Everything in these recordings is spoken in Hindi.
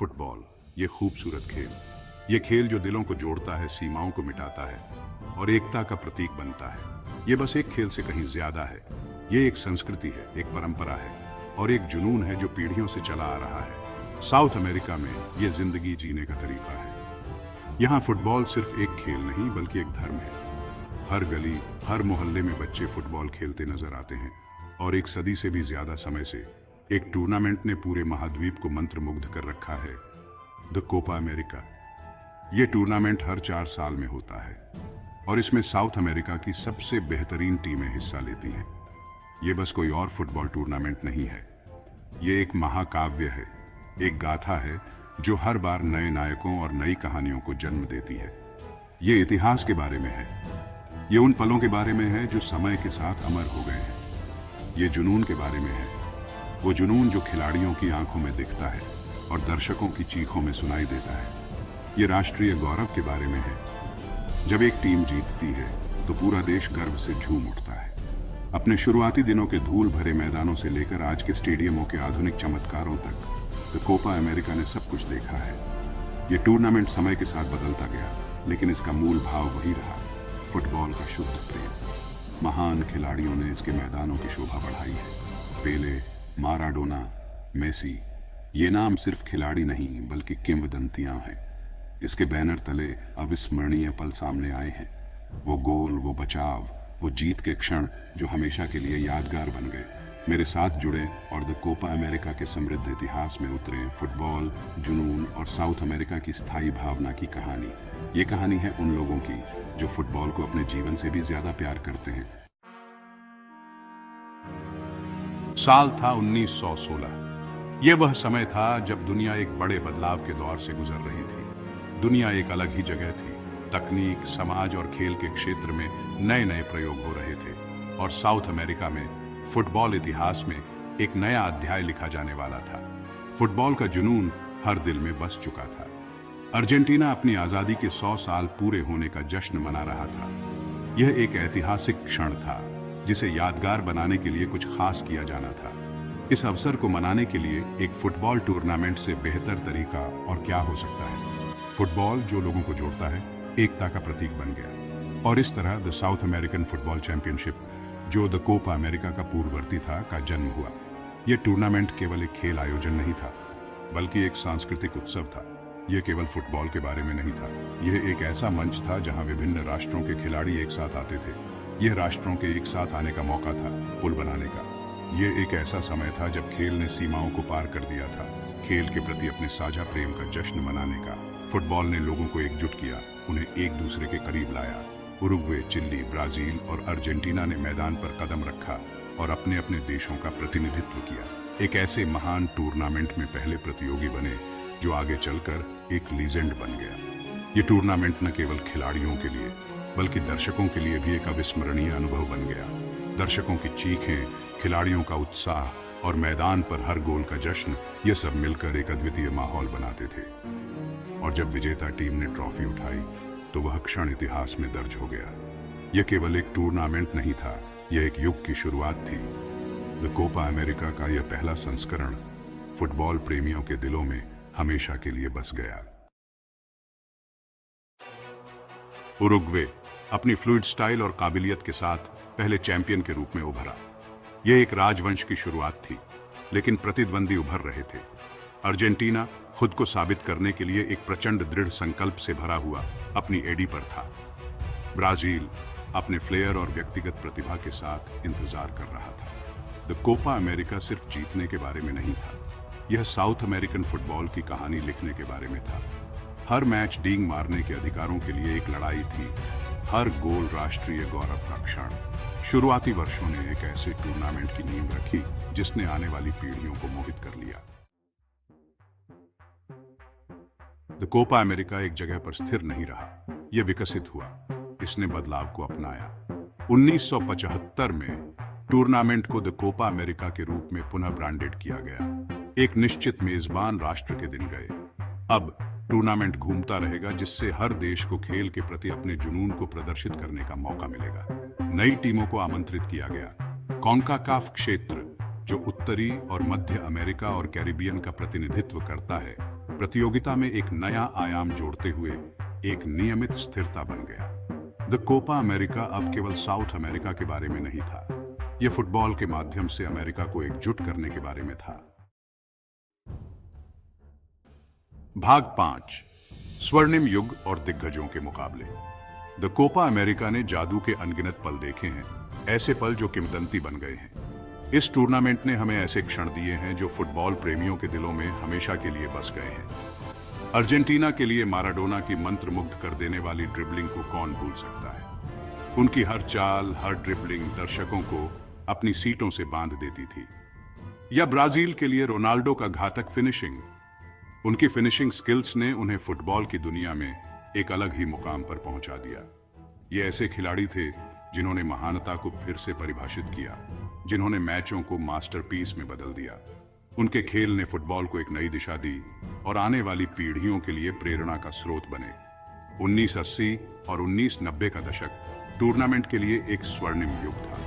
फुटबॉल, ये खूबसूरत खेल, ये खेल जो दिलों को जोड़ता है, सीमाओं को मिटाता है और एकता का प्रतीक बनता है। ये बस एक खेल से कहीं ज्यादा है। ये एक संस्कृति है, एक परंपरा है और एक जुनून है जो पीढ़ियों से चला आ रहा है। साउथ अमेरिका में ये जिंदगी जीने का तरीका है। यहाँ फुटबॉल सिर्फ एक खेल नहीं बल्कि एक धर्म है। हर गली, हर मोहल्ले में बच्चे फुटबॉल खेलते नजर आते हैं और एक सदी से भी ज्यादा समय से एक टूर्नामेंट ने पूरे महाद्वीप को मंत्रमुग्ध कर रखा है, द कोपा अमेरिका। ये टूर्नामेंट हर 4 साल में होता है और इसमें साउथ अमेरिका की सबसे बेहतरीन टीमें हिस्सा लेती हैं। ये बस कोई और फुटबॉल टूर्नामेंट नहीं है, ये एक महाकाव्य है, एक गाथा है जो हर बार नए नायकों और नई कहानियों को जन्म देती है। ये इतिहास के बारे में है, ये उन पलों के बारे में है जो समय के साथ अमर हो गए हैं। ये जुनून के बारे में है, वो जुनून जो खिलाड़ियों की आंखों में दिखता है और दर्शकों की चीखों में सुनाई देता है। ये राष्ट्रीय गौरव के बारे में है, जब एक टीम जीतती है तो पूरा देश गर्व से झूम उठता है। अपने शुरुआती दिनों के धूल भरे मैदानों से लेकर आज के स्टेडियमों के आधुनिक चमत्कारों तक द कोपा अमेरिका ने सब कुछ देखा है। ये टूर्नामेंट समय के साथ बदलता गया, लेकिन इसका मूल भाव वही रहा, फुटबॉल का शुद्ध प्रेम। महान खिलाड़ियों ने इसके मैदानों की शोभा बढ़ाई है। पेले, माराडोना, मेसी, ये नाम सिर्फ खिलाड़ी नहीं बल्कि किंवदंतियां हैं। इसके बैनर तले अविस्मरणीय पल सामने आए हैं। वो गोल, वो बचाव, वो जीत के क्षण जो हमेशा के लिए यादगार बन गए। मेरे साथ जुड़े और द कोपा अमेरिका के समृद्ध इतिहास में उतरे। फुटबॉल, जुनून और साउथ अमेरिका की स्थायी भावना की कहानी। ये कहानी है उन लोगों की जो फुटबॉल को अपने जीवन से भी ज्यादा प्यार करते हैं। साल था 1916। यह वह समय था जब दुनिया एक बड़े बदलाव के दौर से गुजर रही थी। दुनिया एक अलग ही जगह थी। तकनीक, समाज और खेल के क्षेत्र में नए नए प्रयोग हो रहे थे और साउथ अमेरिका में फुटबॉल इतिहास में एक नया अध्याय लिखा जाने वाला था। फुटबॉल का जुनून हर दिल में बस चुका था। अर्जेंटीना अपनी आजादी के 100 साल पूरे होने का जश्न मना रहा था। यह एक ऐतिहासिक क्षण था जिसे यादगार बनाने के लिए कुछ खास किया जाना था। इस अवसर को मनाने के लिए एक फुटबॉल टूर्नामेंट से बेहतर तरीका और क्या हो सकता है। फुटबॉल जो लोगों को जोड़ता है, एकता का प्रतीक बन गया और इस तरह the south American football championship, जो द कोपा अमेरिका का पूर्ववर्ती था, का जन्म हुआ। यह टूर्नामेंट केवल एक खेल आयोजन नहीं था बल्कि एक सांस्कृतिक उत्सव था। यह केवल फुटबॉल के बारे में नहीं था, यह एक ऐसा मंच था जहां विभिन्न राष्ट्रों के खिलाड़ी एक साथ आते थे। यह राष्ट्रों के एक साथ आने का मौका था, पुल बनाने का। यह एक ऐसा समय था जब खेल ने सीमाओं को पार कर दिया था, खेल के प्रति अपने साझा प्रेम का जश्न मनाने का। फुटबॉल ने लोगों को एकजुट किया, उन्हें एक दूसरे के करीब लाया। उरुग्वे, चिली, ब्राजील और अर्जेंटीना ने मैदान पर कदम रखा और अपने अपने देशों का प्रतिनिधित्व किया। एक ऐसे महान टूर्नामेंट में पहले प्रतियोगी बने जो आगे चलकर एक लीजेंड बन गया। ये टूर्नामेंट न केवल खिलाड़ियों के लिए बल्कि दर्शकों के लिए भी एक अविस्मरणीय अनुभव बन गया। दर्शकों की चीखें, खिलाड़ियों का उत्साह और मैदान पर हर गोल का जश्न, ये सब मिलकर एक अद्वितीय माहौल बनाते थे। और जब विजेता टीम ने ट्रॉफी उठाई तो वह क्षण इतिहास में दर्ज हो गया। यह केवल एक टूर्नामेंट नहीं था, यह एक युग की शुरुआत थी। द कोपा अमेरिका का यह पहला संस्करण फुटबॉल प्रेमियों के दिलों में हमेशा के लिए बस गया। उरुग्वे अपनी फ्लूइड स्टाइल और काबिलियत के साथ पहले चैंपियन के रूप में उभरा। यह एक राजवंश की शुरुआत थी, लेकिन प्रतिद्वंदी उभर रहे थे। अर्जेंटीना खुद को साबित करने के लिए एक प्रचंड दृढ़ संकल्प से भरा हुआ अपनी एडी पर था। ब्राजील अपने फ्लेयर और व्यक्तिगत प्रतिभा के साथ इंतजार कर रहा था। द कोपा अमेरिका सिर्फ जीतने के बारे में नहीं था, यह साउथ अमेरिकन फुटबॉल की कहानी लिखने के बारे में था। हर मैच डींग मारने के अधिकारों के लिए एक लड़ाई थी, हर गोल राष्ट्रीय गौरव का क्षण। शुरुआती वर्षों ने एक ऐसे टूर्नामेंट की नींव रखी जिसने आने वाली पीढ़ियों को मोहित कर लिया। द कोपा अमेरिका एक जगह पर स्थिर नहीं रहा, यह विकसित हुआ, इसने बदलाव को अपनाया। 1975 में टूर्नामेंट को द कोपा अमेरिका के रूप में पुनः ब्रांडेड किया गया। एक निश्चित मेजबान राष्ट्र के दिन गए। अब टूर्नामेंट घूमता रहेगा, जिससे हर देश को खेल के प्रति अपने जुनून को प्रदर्शित करने का मौका मिलेगा। नई टीमों को आमंत्रित किया गया। कॉन्काकाफ क्षेत्र, जो उत्तरी और मध्य अमेरिका और कैरिबियन का प्रतिनिधित्व करता है, प्रतियोगिता में एक नया आयाम जोड़ते हुए एक नियमित स्थिरता बन गया। द कोपा अमेरिका अब केवल साउथ अमेरिका के बारे में नहीं था, यह फुटबॉल के माध्यम से अमेरिका को एकजुट करने के बारे में था। भाग 5, स्वर्णिम युग और दिग्गजों के मुकाबले। द कोपा अमेरिका ने जादू के अनगिनत पल देखे हैं, ऐसे पल जो किंवदंती बन गए हैं। इस टूर्नामेंट ने हमें ऐसे क्षण दिए हैं जो फुटबॉल प्रेमियों के दिलों में हमेशा के लिए बस गए हैं। अर्जेंटीना के लिए माराडोना की मंत्रमुग्ध कर देने वाली ड्रिबलिंग को कौन भूल सकता है। उनकी हर चाल, हर ड्रिबलिंग दर्शकों को अपनी सीटों से बांध देती थी। या ब्राजील के लिए रोनाल्डो का घातक फिनिशिंग। उनकी फिनिशिंग स्किल्स ने उन्हें फुटबॉल की दुनिया में एक अलग ही मुकाम पर पहुंचा दिया। ये ऐसे खिलाड़ी थे जिन्होंने महानता को फिर से परिभाषित किया, जिन्होंने मैचों को मास्टरपीस में बदल दिया। उनके खेल ने फुटबॉल को एक नई दिशा दी और आने वाली पीढ़ियों के लिए प्रेरणा का स्रोत बने। 1980 और 1990 का दशक टूर्नामेंट के लिए एक स्वर्णिम युग था।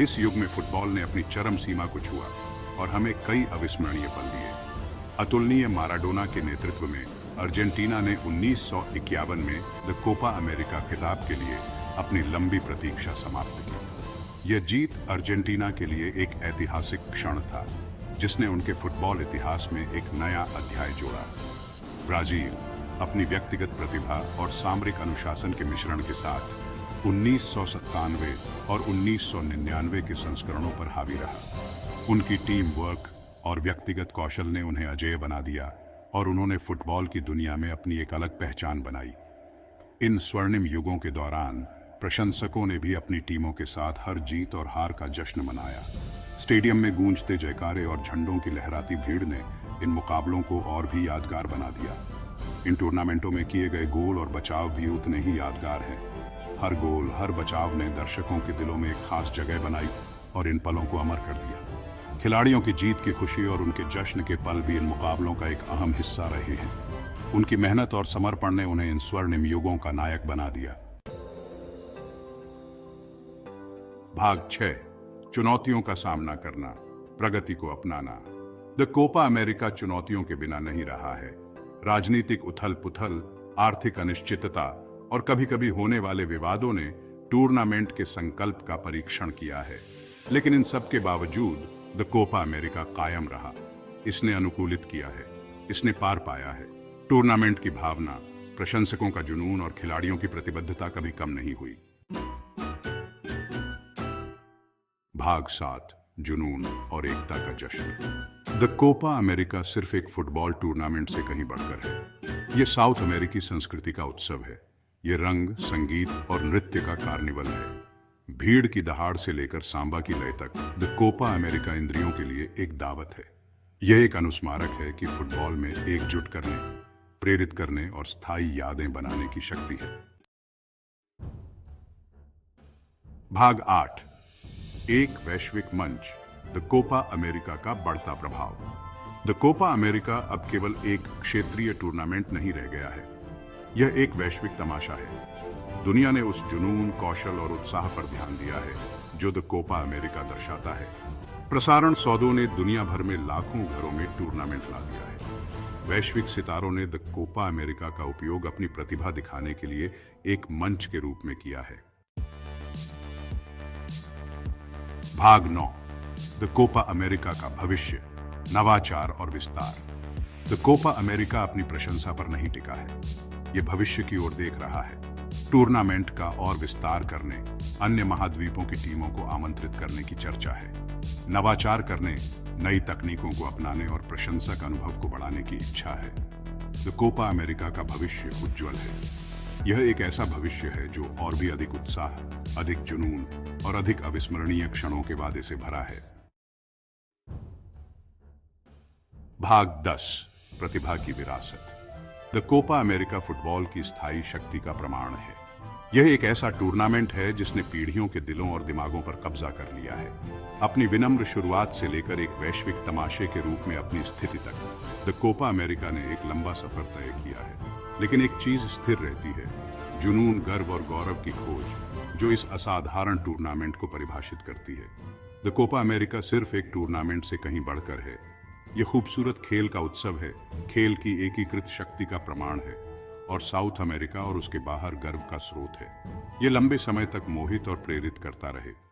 इस युग में फुटबॉल ने अपनी चरम सीमा को छुआ और हमें कई अविस्मरणीय पल दिए। अतुलनीय माराडोना के नेतृत्व में अर्जेंटीना ने 1951 में द कोपा अमेरिका खिताब के लिए अपनी लंबी प्रतीक्षा समाप्त की। यह जीत अर्जेंटीना के लिए एक ऐतिहासिक क्षण था, जिसने उनके फुटबॉल इतिहास में एक नया अध्याय जोड़ा। ब्राजील अपनी व्यक्तिगत प्रतिभा और सामरिक अनुशासन के मिश्रण के साथ 1997 और 1999 के संस्करणों पर हावी रहा। उनकी टीम वर्क और व्यक्तिगत कौशल ने उन्हें अजेय बना दिया और उन्होंने फुटबॉल की दुनिया में अपनी एक अलग पहचान बनाई। इन स्वर्णिम युगों के दौरान प्रशंसकों ने भी अपनी टीमों के साथ हर जीत और हार का जश्न मनाया। स्टेडियम में गूंजते जयकारे और झंडों की लहराती भीड़ ने इन मुकाबलों को और भी यादगार बना दिया। इन टूर्नामेंटों में किए गए गोल और बचाव भी उतने ही यादगार हैं। हर गोल, हर बचाव ने दर्शकों के दिलों में एक खास जगह बनाई और इन पलों को अमर कर दिया। खिलाड़ियों की जीत की खुशी और उनके जश्न के पल भी इन मुकाबलों का एक अहम हिस्सा रहे हैं। उनकी मेहनत और समर्पण ने उन्हें इन स्वर्णिम युगों का नायक बना दिया। भाग 6, चुनौतियों का सामना करना, प्रगति को अपनाना। द कोपा अमेरिका चुनौतियों के बिना नहीं रहा है। राजनीतिक उथल पुथल, आर्थिक अनिश्चितता और कभी-कभी होने वाले विवादों ने टूर्नामेंट के संकल्प का परीक्षण किया है। लेकिन इन सब के बावजूद द कोपा अमेरिका कायम रहा। इसने अनुकूलित किया है, इसने पार पाया है। टूर्नामेंट की भावना, प्रशंसकों का जुनून और खिलाड़ियों की प्रतिबद्धता कभी कम नहीं हुई। भाग 7, जुनून और एकता का जश्न। द कोपा अमेरिका सिर्फ एक फुटबॉल टूर्नामेंट से कहीं बढ़कर है। यह साउथ अमेरिकी संस्कृति का उत्सव है। यह रंग, संगीत और नृत्य का कार्निवल है। भीड़ की दहाड़ से लेकर सांबा की लय तक द कोपा अमेरिका इंद्रियों के लिए एक दावत है। यह एक अनुस्मारक है कि फुटबॉल में एकजुट करने, प्रेरित करने और स्थायी यादें बनाने की शक्ति है। भाग 8, एक वैश्विक मंच, द कोपा अमेरिका का बढ़ता प्रभाव। द कोपा अमेरिका अब केवल एक क्षेत्रीय टूर्नामेंट नहीं रह गया है, यह एक वैश्विक तमाशा है। दुनिया ने उस जुनून, कौशल और उत्साह पर ध्यान दिया है जो द कोपा अमेरिका दर्शाता है। प्रसारण सौदों ने दुनिया भर में लाखों घरों में टूर्नामेंट ला दिया है। वैश्विक सितारों ने द कोपा अमेरिका का उपयोग अपनी प्रतिभा दिखाने के लिए एक मंच के रूप में किया है। भाग 9, द कोपा अमेरिका का भविष्य, नवाचार और विस्तार। द कोपा अमेरिका अपनी प्रशंसा पर नहीं टिका है, यह भविष्य की ओर देख रहा है। टूर्नामेंट का और विस्तार करने, अन्य महाद्वीपों की टीमों को आमंत्रित करने की चर्चा है। नवाचार करने, नई तकनीकों को अपनाने और प्रशंसक अनुभव को बढ़ाने की इच्छा है। द कोपा अमेरिका का भविष्य उज्जवल है। यह एक ऐसा भविष्य है जो और भी अधिक उत्साह, अधिक जुनून और अधिक अविस्मरणीय क्षणों के वादे से भरा है। भाग 10, प्रतिभा की विरासत। द कोपा अमेरिका फुटबॉल की स्थायी शक्ति का प्रमाण है। यह एक ऐसा टूर्नामेंट है जिसने पीढ़ियों के दिलों और दिमागों पर कब्जा कर लिया है। अपनी विनम्र शुरुआत से लेकर एक वैश्विक तमाशे के रूप में अपनी स्थिति तक द कोपा अमेरिका ने एक लंबा सफर तय किया है। लेकिन एक चीज स्थिर रहती है, जुनून, गर्व और गौरव की खोज, जो इस असाधारण टूर्नामेंट को परिभाषित करती है। द कोपा अमेरिका सिर्फ एक टूर्नामेंट से कहीं बढ़कर है। ये खूबसूरत खेल का उत्सव है, खेल की एकीकृत शक्ति का प्रमाण है और साउथ अमेरिका और उसके बाहर गर्व का स्रोत है। ये लंबे समय तक मोहित और प्रेरित करता रहे।